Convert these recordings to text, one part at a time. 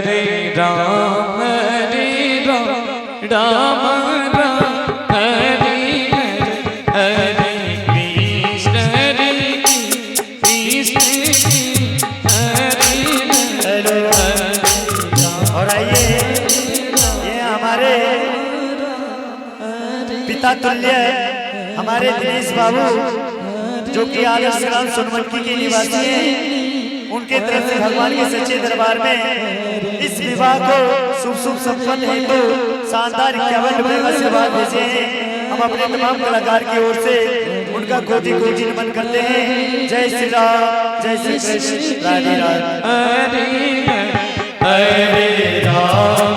हरे राम राम राम हरे हरे कृष्ण हरे हरे। और आइए ये हमारे पिता तुल्य हमारे दिनेश बाबू जो कि आदर्श ग्राम सोनमनकी के निवासी हैं, उनके तरफ से भगवान के सच्चे दरबार में इस विवाह को शुभ शुभ संपन्न हेतु शानदार 51 रुपए का आशीर्वाद भेजे हैं। हम अपने तमाम कलाकार की ओर से उनका कोटि कोटि नमन करते हैं। जय श्री राम, जय श्री कृष्ण, राधे राधे। हरे राम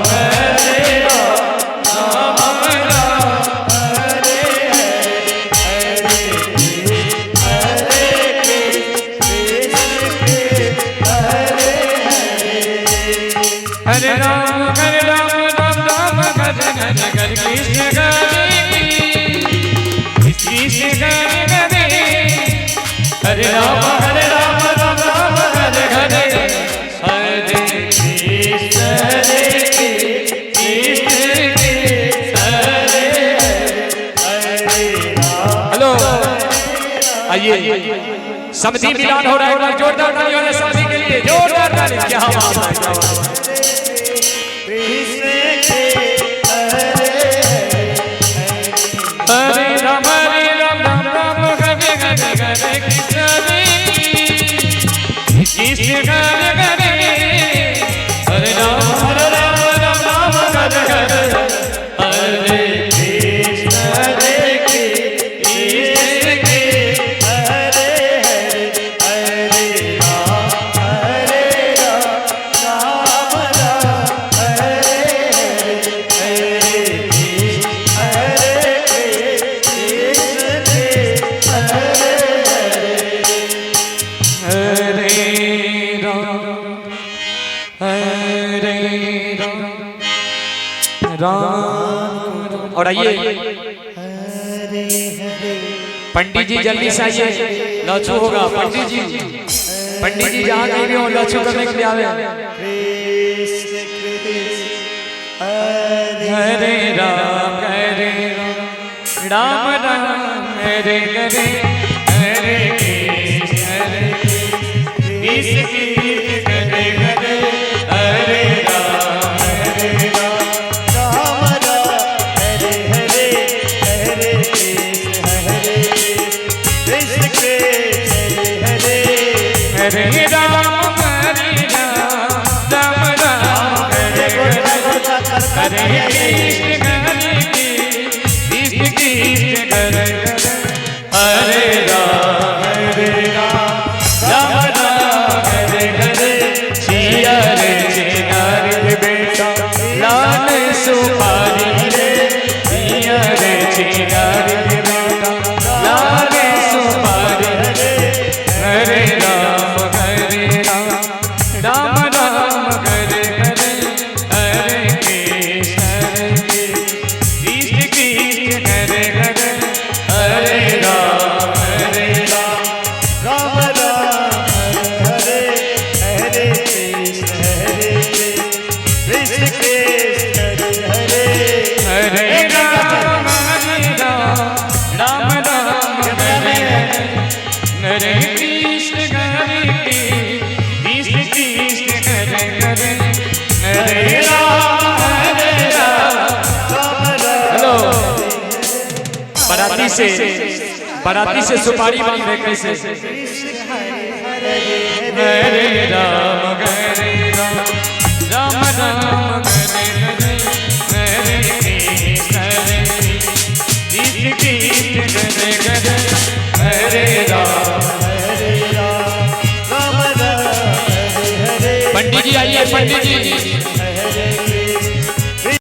हरे राम राम राम हरे हरे कृष्ण कृष्ण हरे हरे राम राम राम हरे हरे हरे कृष्ण हेलो आइए समधी मिलान हो रहा है। जोरदार तालियों से समधी के लिए जोरदार ताली। क्या बात है, क्या बात है। हरे राम राम राम हरे हरे हरे कृष्ण कृष्ण हरे हरे हरे राम राम राम हरे हरे हरे कृष्ण और आइए पंडित जी जल्दी से आइए, लच्छू होगा। पंडित जी जहाँ कहीं भी हो लच्छू करने के लिए आवे। हरे राम राम हरे हरे हरे कृष्ण कृष्ण हरे हरे हरे राम हरे राम राम राम हरे हरे हरे कृष्ण कृष्ण कृष्ण हरे हरे राम राम राम हरे हरे सिया रे चिनारी बेटा लाल सुपारी रे सिया रे चिनारी बेटा लाल सुपारी रे हरे राम राम राम हरे हरे हरे कृष्ण कृष्ण कृष्ण हरे हरे हरे राम राम राम हरे हरे कृष्ण कृष्ण कृष्ण हरे हरे राम राम राम हरे हरे कृष्ण कृष्ण कृष्ण हरे हरे हरे राम हेलो बाराती से सुपारी बांध रहे कैसे। हरे राम राम राम